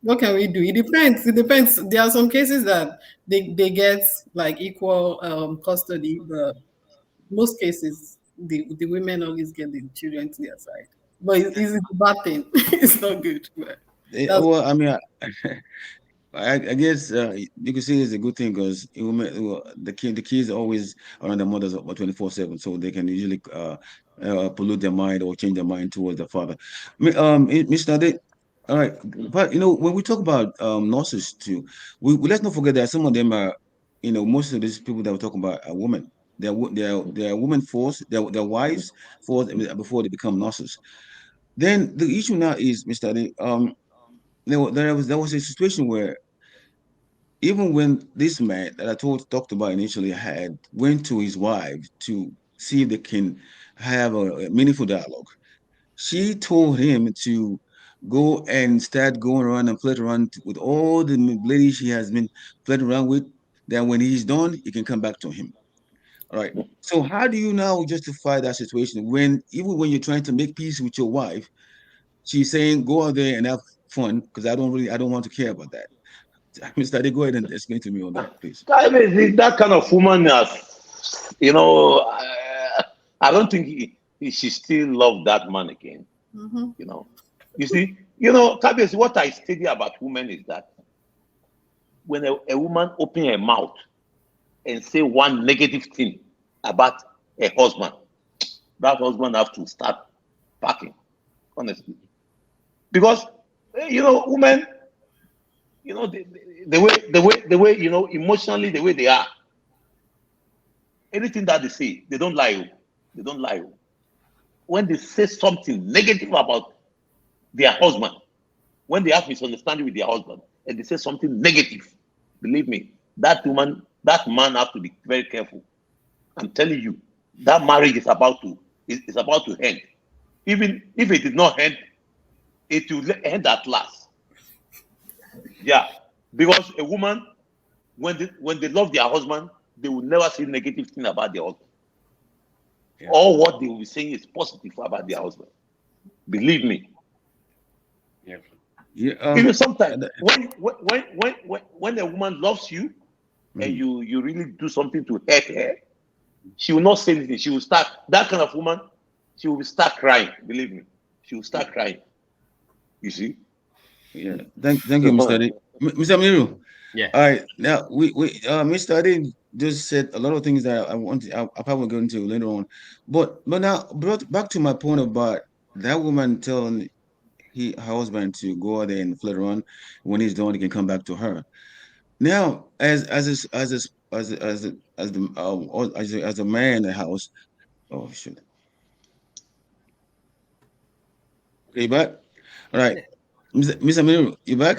what can we do? It depends. It depends. There are some cases that they get like equal custody, but most cases the women always get the children to their side. But it's a bad thing. It's not good. But that's Well, I mean, I guess you could say it's a good thing because the kids are always around their mothers about 24/7, so they can usually pollute their mind or change their mind towards the father. Mr. Ade, all right, but when we talk about nurses too, let's not forget that some of them are, most of these people that we're talking about are women. They're women force, they're wives force before they become nurses. Then the issue now is, Mr. Ade, there was a situation where even when this man that I talked about initially had went to his wife to see if they can have a meaningful dialogue, she told him to go and start going around and flirt around with all the ladies she has been flirting around with. That when he's done, he can come back to him. All right. So how do you now justify that situation when even when you're trying to make peace with your wife, she's saying go out there and have fun because I don't want to care about that. Mr. Ade, go ahead and explain to me on that, please. I mean, that kind of woman, I don't think she still love that man again. mm-hmm. You know, you see, Kabiyesi, what I study about women is that when a woman open her mouth and say one negative thing about a husband, that husband have to start packing, honestly, because women, the way emotionally the way they are, anything that they say, they don't lie. They don't lie. When they say something negative about their husband, when they have misunderstanding with their husband, and they say something negative, believe me, that man have to be very careful. I'm telling you, that marriage is about to end. Even if it did not end, it will end at last. Yeah, because a woman, when they love their husband, they will never say negative thing about their husband. Yeah. All what they will be saying is positive about their husband. Believe me. Yeah. Even sometimes when a woman loves you and you really do something to hurt her, she will not say anything. She will start, that kind of woman, she will start crying. Believe me, she will start crying. You see? Yeah. Thank you, Mr. Ade. Mr. Miru. Yeah. All right. Now Mr. Ade just said a lot of things that I'll probably go into later on. But now brought back to my point about that woman telling her husband to go out there and flirt around. When he's done, he can come back to her. Now, as a man in the house. Oh shit. Okay, you back? All right. Mr. Miru, you back?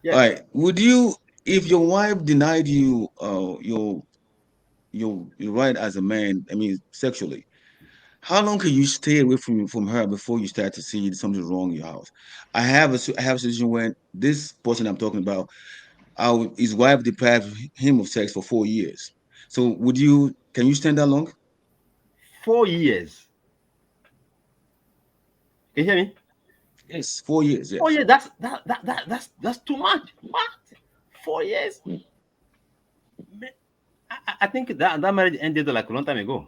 Yeah. All right. Would you, if your wife denied you your right as a man, I mean sexually, how long can you stay away from her before you start to see something wrong in your house? I have a situation where this person I'm talking about, his wife deprived him of sex for 4 years. So can you stand that long? 4 years. Can you hear me? Yes, 4 years, Oh yes. yeah, that's too much. What? 4 years? I think that marriage ended like a long time ago.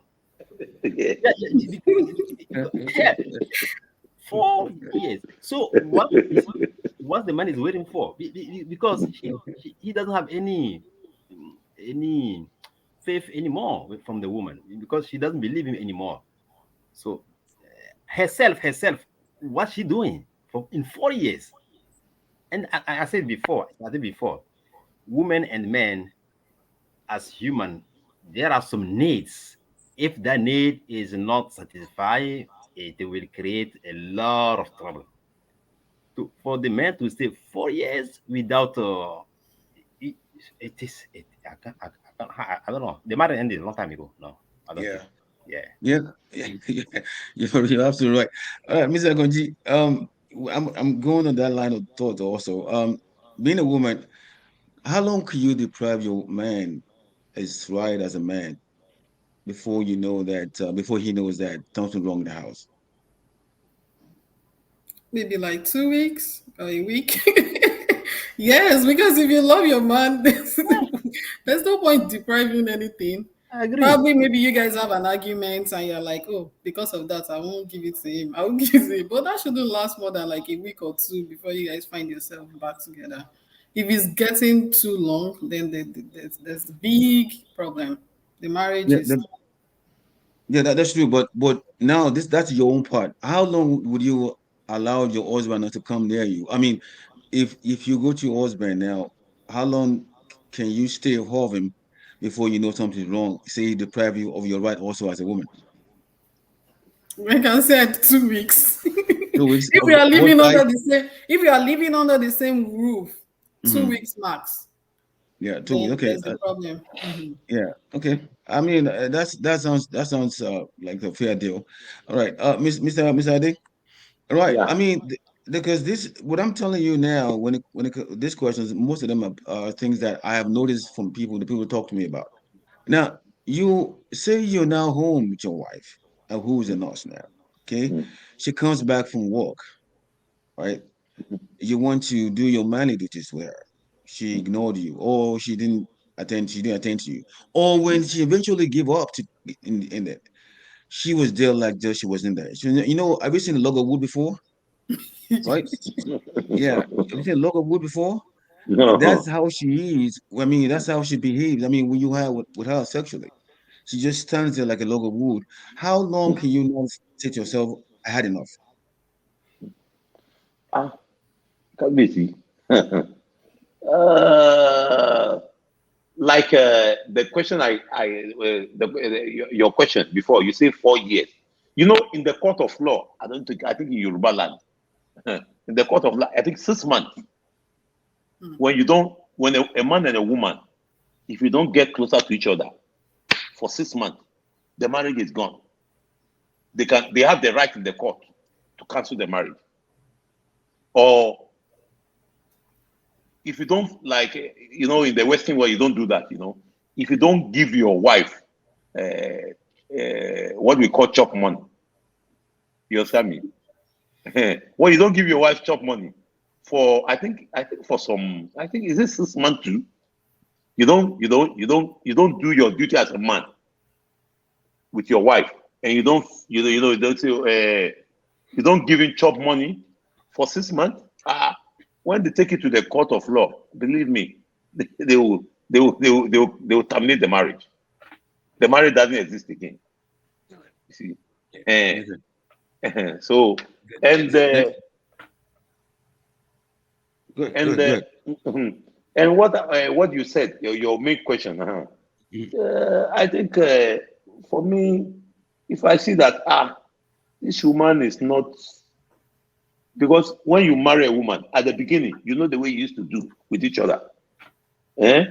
Yeah. Yeah, 4 years. So what the man is waiting for? Because he doesn't have any faith anymore from the woman because she doesn't believe him anymore. So herself, what's she doing for in 4 years? And I said before, women and men as human, there are some needs. If that need is not satisfied, it will create a lot of trouble. For the man to stay 4 years without it, it is it. I don't know. The marriage ended a long time ago. No, I don't Yeah. think. Yeah. Yeah, you're absolutely right. All right, Mr. Akonji, I'm going on that line of thought also. Being a woman, how long can you deprive your man his right as a man before you know that before he knows that something wrong in the house? Maybe like 2 weeks or a week. Yes, because if you love your man, there's no point depriving anything. I agree. Probably maybe you guys have an argument and you're like, oh, because of that, I won't give it to him. I won't give it to him. But that shouldn't last more than like a week or two before you guys find yourself back together. If it's getting too long, then there's a big problem. The marriage Yeah, is that's true. But now that's your own part. How long would you allow your husband not to come near you? I mean, if you go to your husband now, how long can you stay off him before you know something's wrong? Say he deprive you of your right also as a woman. like I said, 2 weeks. 2 weeks. If we are Both living sides. under the same, if we are living under the same roof, two Mhm. weeks max, Yeah, 2 weeks. then Okay. there's the problem. Mhm. Yeah. Okay. I mean, that sounds like a fair deal. All right. Mr. Ade. All right. I Yeah. mean, because this, what I'm telling you now, these questions, most of them are things that I have noticed from the people talk to me about. Now, you say you're now home with your wife, who's a nurse now. Okay, Mm. she comes back from work, right? You want to do your manly duties with her. She ignored you, or she didn't attend to you, or when she eventually gave up in it, she was there like just she wasn't there. Have you seen the logo Wood before? Right? Yeah. Have you seen Logan Wood before? That's No. how she is. I mean, that's how she behaves. I mean, when you have with her sexually, she just stands there like a Logan Wood. How long can you not say to yourself, I had enough? Ah, Kabisi. uh, like the question your question before, you say 4 years. You know, in the court of law, I think in Yoruba land, in the court of law, I think 6 months. When you don't, when a man and a woman, if you don't get closer to each other for 6 months, the marriage is gone. They have the right in the court to cancel the marriage. Or if you don't, like, in the Western world, you don't do that. If you don't give your wife what we call chop money, you understand me? When you don't give your wife chop money for, I think is it 6 months too? You don't do your duty as a man with your wife, and you don't give him chop money for 6 months. When they take it to the court of law, believe me, they will terminate the marriage. The marriage doesn't exist again. You see. Eh, so, and Thank Good, and good, good. and what you said, your main question, Mhm. I think, for me, if I see that, this woman is not, because when you marry a woman at the beginning, you know the way you used to do with each other, eh?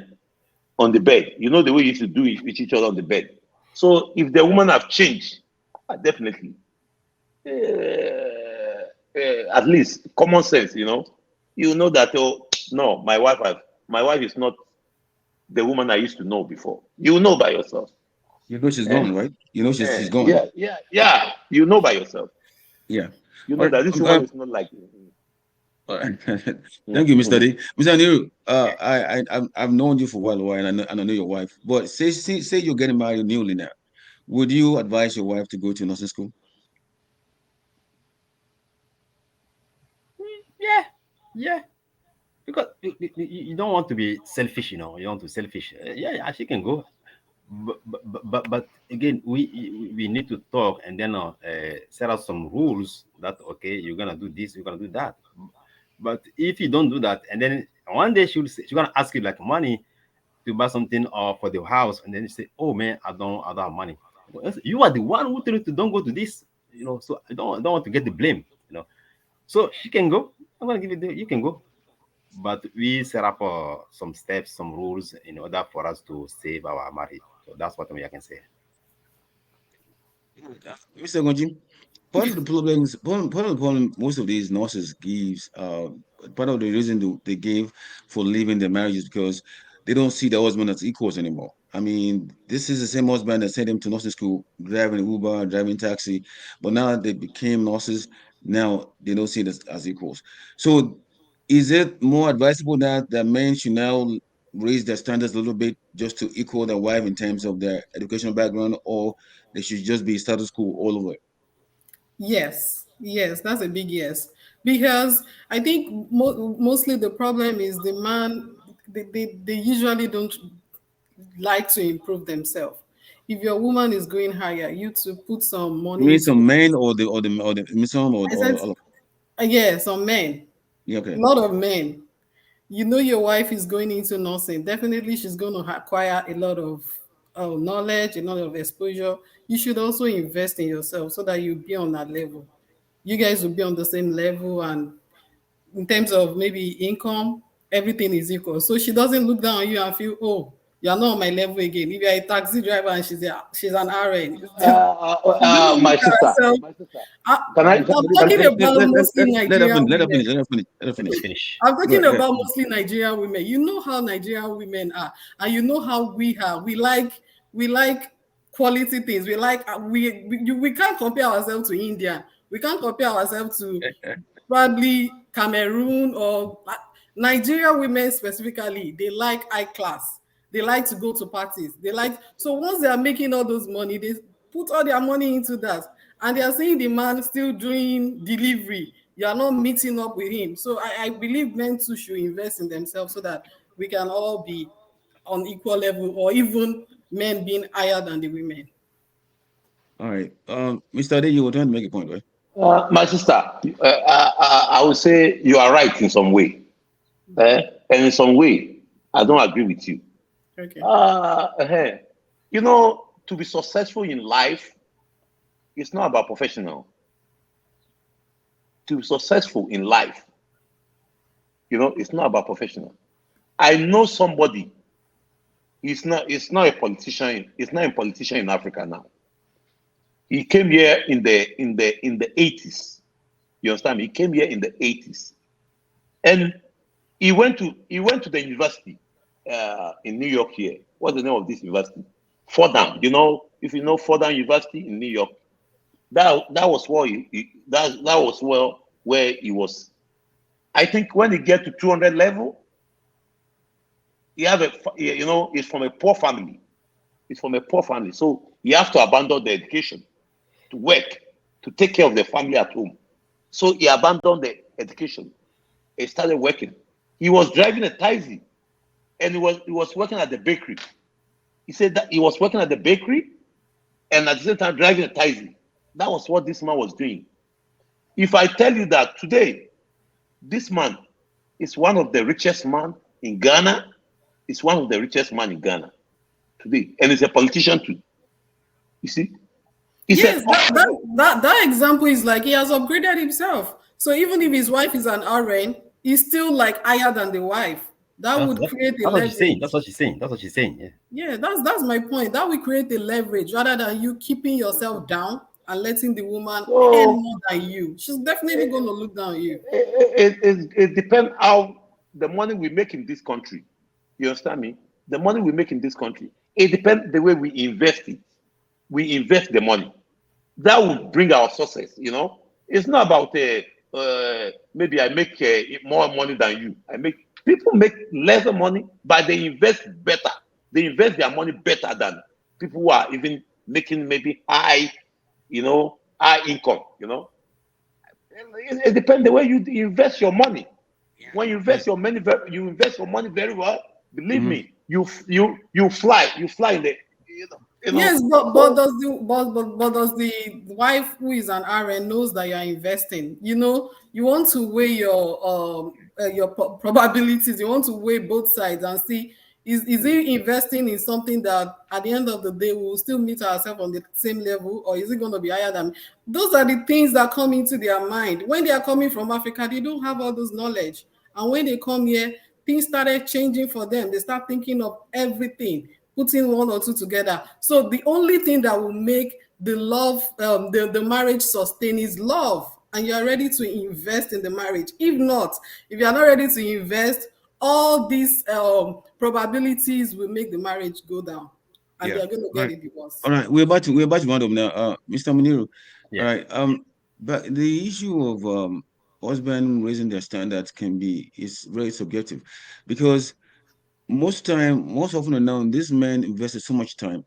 On the bed, you know the way you used to do it with each other on the bed. So if the woman have changed, definitely, at least common sense, you know that, oh no, my wife is not the woman I used to know before. You know by yourself. You know she's Eh? gone, right? You know she's gone. Yeah, yeah, yeah. You know by yourself. Yeah. You All know right. that this woman is not like you. All right. Thank you, Mr. Mhm. D. Mr. Niru, Yeah. I've known you for a while, and I know your wife. But say you're getting married newly now. Would you advise your wife to go to nursing school? Yeah, yeah. Because you don't want to be selfish, You don't want to selfish. Yeah, yeah, she can go. But again, we need to talk and then set out some rules that okay, you're gonna do this, you're gonna do that. But if you don't do that, and then one day she's gonna ask you like money to buy something or for the house, and then you say, "Oh man, I don't have money." Well, you are the one who told you to don't go to this, So I don't want to get the blame. So she can go. I'm gonna give you can go, but we set up some steps, some rules in order for us to save our marriage. So that's what I can say. Mr. Gonji, part of the problem most of these nurses gives part of the reason they gave for leaving their marriages because they don't see the husband as equals anymore. I mean, this is the same husband that sent them to nursing school, driving Uber, driving taxi, but now they became nurses. Now they don't see it as equals. So, is it more advisable that men should now raise their standards a little bit just to equal their wife in terms of their educational background, or they should just be status quo all over? Yes, yes, that's a big yes. Because I think mostly the problem is the man, they usually don't like to improve themselves. If your woman is going higher, you to put some You money mean into. some men or the some I or said, all of yeah, some men, yeah, a okay. lot of men. You know, your wife is going into nursing. Definitely, she's going to acquire a lot of knowledge, a lot of exposure. You should also invest in yourself so that you be on that level. You guys will be on the same level, and in terms of maybe income, everything is equal. So she doesn't look down on you and feel, oh, you're not on my level again. If you're a taxi driver and she's an RN, she's going to My look at sister, herself. my sister. I, Can I? I'm Can, talking about mostly Let her Nigerian finish. Let her women. finish. Let her finish. Let her finish. Finish. I'm Go talking ahead. about mostly Nigerian women. You know how Nigerian women are, and you know how we are. We like quality things. We like we can't compare ourselves to India. We can't compare ourselves to probably Cameroon or Nigeria women specifically. They like high class. They like to go to parties. They like, so once they are making all those money, they put all their money into that, and they are seeing the man still doing delivery. You are not meeting up with him. So I believe men too should invest in themselves so that we can all be on equal level, or even men being higher than the women. All right. Mr. Ade, you were trying to make a point, right? My sister, I would say you are right in some way, and in some way, I don't agree with you. Okay. You know, to be successful in life, it's not about professional. To be successful in life, it's not about professional. I know somebody. It's not a politician. It's not a politician in Africa now. He came here in the 80s. You understand me? He came here in the 80s, and he went to the university in New York here. What's the name of this university? Fordham. If you know Fordham University in New York, that was where he was. I think when he get to 200 level, he's from a poor family. He's from a poor family, so he have to abandon the education to work, to take care of the family at home. So he abandoned the education. He started working. He was driving a taxi, and he was working at the bakery. He said that he was working at the bakery and at the same time driving a taxi. That was what this man was doing. If I tell you that today, this man is one of the richest man in Ghana, is one of the richest man in Ghana today, and he's a politician too. You see, he Yes, said, that example is like he has upgraded himself. So even if his wife is an RN, he's still like higher than the wife. That That's, would that's, create a that's what she's saying. leverage. That's what she's saying. That's what she's saying. Yeah. Yeah, that's my point. That will create a leverage rather than you keeping yourself down and letting the woman earn so more than you. She's definitely going to look down on you. it depends how the money we make in this country. You understand me? The money we make in this country, it depends the way we invest it. We invest the money. That will bring our success. It's not about maybe I make more money than you. People make lesser money, but they invest better. They invest their money better than people who are even making maybe high income. It depends the way you invest your money. When you invest your money, you invest your money very well. Believe Mhm. me, you fly in the Yes, but so does the wife who is an RN knows that you are investing? You want to weigh your probabilities. You want to weigh both sides and see, is he investing in something that at the end of the day we will still meet ourselves on the same level, or is it going to be higher than? Those are the things that come into their mind when they are coming from Africa. They don't have all those knowledge, and when they come here, things started changing for them. They start thinking of everything, putting one or two together. So the only thing that will make the love, the marriage sustain is love. and you're ready to invest in the marriage. If not, if you're not ready to invest, all these probabilities will make the marriage go down, and Yeah. they're going to All get right. a divorce. All right. We're about to round up now. Mr. Muniru. Yeah. All right. But the issue of husband raising their standards is very subjective, because most often than not, this man invested so much time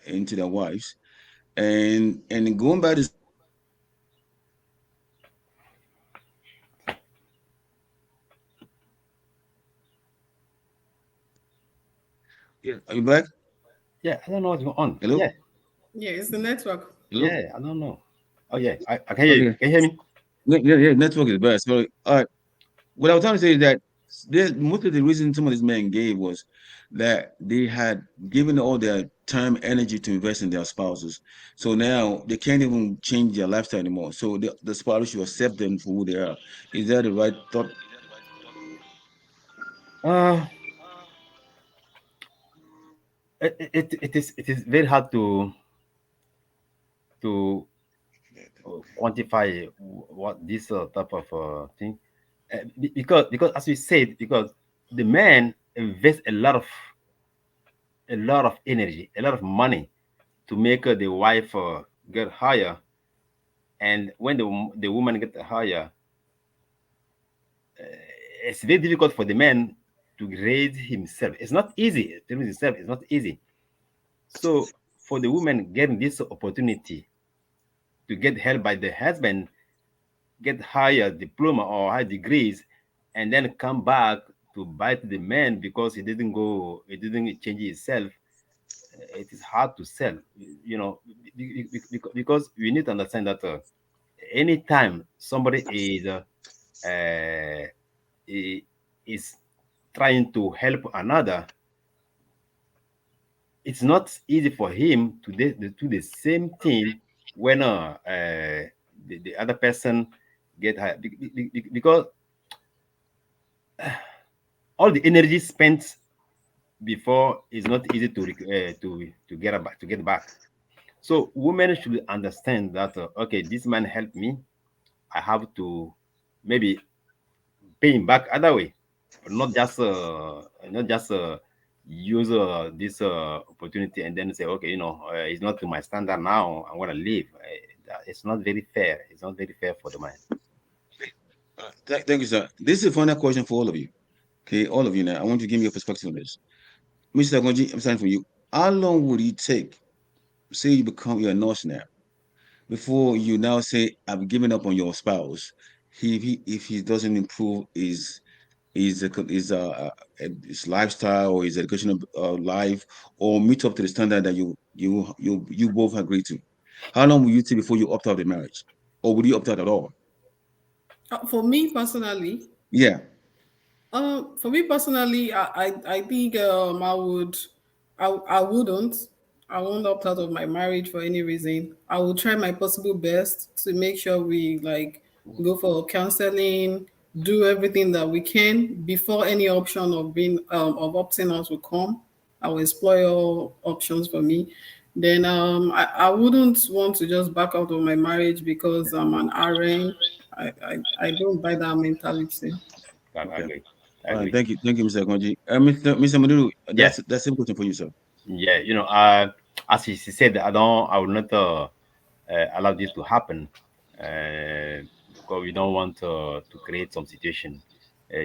into their wives, and going by this. Yeah, are you back? Yeah, I don't know what's going on. Hello? Yeah, Yeah, it's the network. Hello? yeah, I don't know. Oh yeah, I can hear you. Okay. Can you hear me? Yeah, network is bad. Sorry. All right. What I was trying to say is that most of the reason some of these men gave was that they had given all their time, energy to invest in their spouses. So now they can't even change their lifestyle anymore. So the spouse should accept them for who they are. Is that the right thought? It is very hard to quantify what this type of thing, because as we said, because the man invests a lot of energy, a lot of money to make the wife get higher, and when the woman get higher, it's very difficult for the man to raise himself. It's not easy to raise himself. It's not easy. So for the woman getting this opportunity to get help by the husband, get higher diploma or high degrees, and then come back to bite the man because he didn't change himself, it is hard to sell, because we need to understand that anytime somebody is trying to help another, it's not easy for him to do the same thing when the other person get high, because all the energy spent before is not easy to get back. So women should understand that okay, this man helped me, I have to maybe pay him back other way, not just use this opportunity and then say, okay, it's not to my standard now, I'm gonna leave. It's not very fair. It's not very fair for the man. Thank you, sir. This is a final question for all of you. Okay, all of you now. I want you to give me your perspective on this. Mr. Gonji, I'm starting from you. How long would it take, say you're a nurse now, before you now say, I've given up on your spouse, if he doesn't improve his lifestyle or his educational life, or meet up to the standard that you both agree to? How long will you take before you opt out of the marriage, or would you opt out at all? For me personally, Yeah. For me personally, I think I wouldn't. I won't opt out of my marriage for any reason. I will try my possible best to make sure we go for counseling, do everything that we can before any option of being of opting out will come. I will explore all options for me. Then I wouldn't want to just back out of my marriage because I'm an RN. I don't buy that mentality. I Okay. agree. All right, thank you, Mr. Gonji. Mr. Maduru, that's the same question for you, sir. Yeah, as he said, I will not allow this to happen, because we don't want to create some situation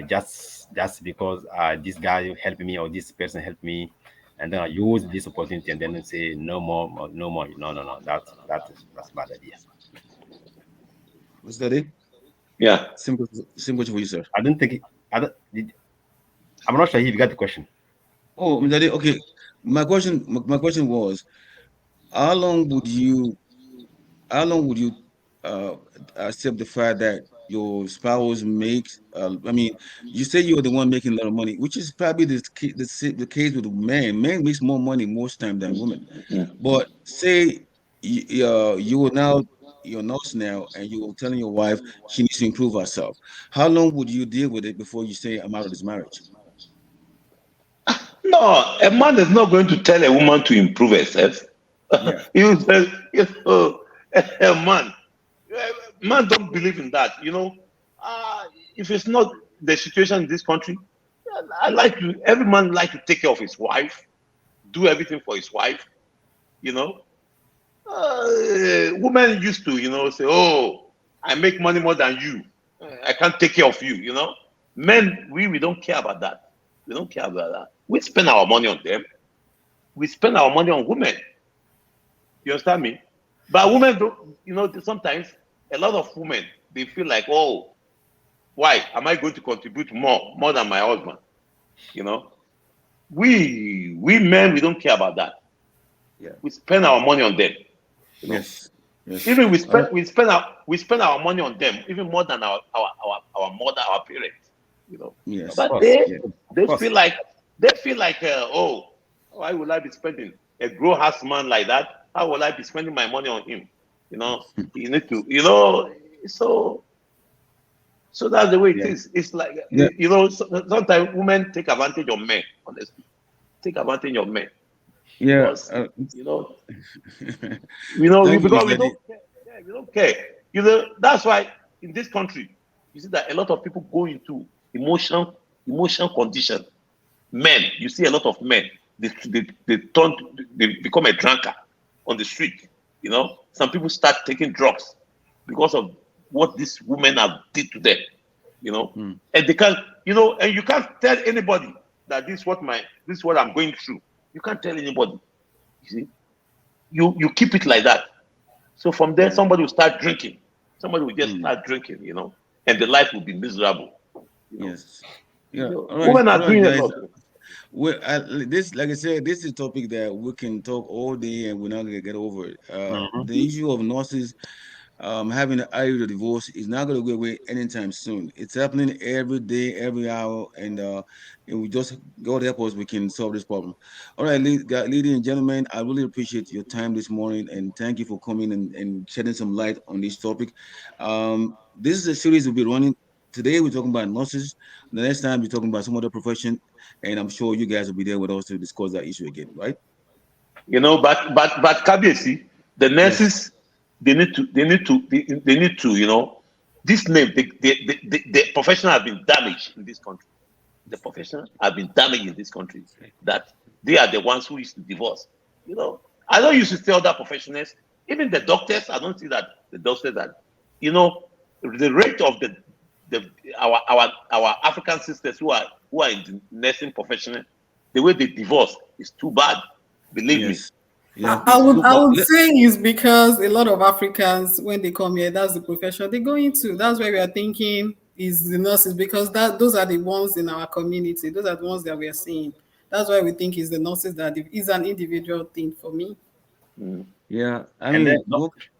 just because this guy helped me or this person helped me, and then I use this opportunity and then say no more, no more. No. That's a bad idea. Was that it? Yeah. Same question for you, sir. I don't think. I'm not sure if you got the question. Oh, Mr. Ade, okay. My question was, how long would you accept the fact that your spouse makes? You say you're the one making a lot of money, which is probably the case with men. Men makes more money most time than women. But say you will now you're a nurse now, and you're telling your wife she needs to improve herself. How long would you deal with it before you say I'm out of this marriage? No, a man is not going to tell a woman to improve herself. Yeah. A man. man don't believe in that. If it's not the situation in this country, every man like to take care of his wife, do everything for his wife. Women used to, say, "Oh, I make money more than you. I can't take care of you." Men, we don't care about that. We don't care about that. We spend our money on them. We spend our money on women. You understand me? But women don't, sometimes a lot of women, they feel like, oh, why am I going to contribute more than my husband? We men, we don't care about that. Yeah. We spend our money on them. Yes. Even we spend our money on them even more than our mother, our parents. Yes. But they feel like oh, why would I be spending a grown-ass man like that? How will I be spending my money on him? You need to, so that's the way it is. It's like sometimes women take advantage of men. Honestly, take advantage of men. Yeah. Because, Thank because you, we don't Mr. care. Yeah, we don't care. That's why in this country, you see that a lot of people go into emotion condition. Men, you see a lot of men, they become a drunkard on the street. Some people start taking drugs because of what these women have did to them. And they can't, and you can't tell anybody that this is what I'm going through. You can't tell anybody. You see, you keep it like that. So from there, somebody will start drinking. Somebody will just start drinking, and the life will be miserable. Yes. Yeah. All Women are doing guys. a lot. Well, like I said, this is a topic that we can talk all day and we're not gonna get over it. The issue of nurses having an IU divorce is not gonna go away anytime soon. It's happening every day, every hour, and we just God help us, we can solve this problem. All right, ladies and gentlemen, I really appreciate your time this morning and thank you for coming and shedding some light on this topic. This is a series we'll be running. Today we're talking about nurses. The next time we're talking about some other profession, and I'm sure you guys will be there with us to discuss that issue again, right? But Kabiyesi, the nurses, they need to, this name, the profession has been damaged in this country. The profession have been damaged in this country. That they are the ones who used to divorce. I don't used to tell other professionals, even the doctors. I don't see that the doctors that, the rate of our African sisters who are in the nursing profession, the way they divorce is too bad. Believe me. Yeah. I would say it's because a lot of Africans, when they come here, that's the profession they go into. That's why we are thinking is the nurses, because those are the ones in our community. Those are the ones that we are seeing. That's why we think it's the nurses that is an individual thing for me. Yeah, I And mean,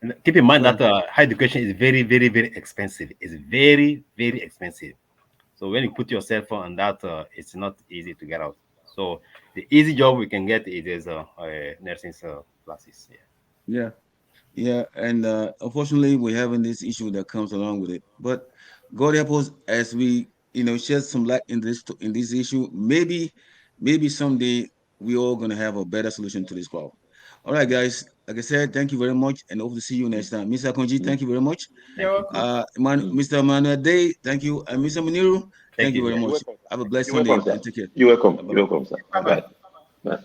then, keep in mind that higher education is very, very, very expensive. It's very, very expensive. So when you put yourself on that, it's not easy to get out. So the easy job we can get is nursing classes. Yeah, and unfortunately, we're having this issue that comes along with it. But God help us as we, shed some light in this issue. Maybe someday we all gonna have a better solution to this problem. All right, guys. Like I said, thank you very much, and hope to see you next time. Mr. Akonji, thank you very much. You're welcome. Mr. Manuel Day, thank you, and Mr. Muniru, thank you very You're much. welcome. Have a blessed You're Sunday welcome, sir. and take care. You're welcome. Bye-bye. You're welcome, sir. Bye-bye. Bye.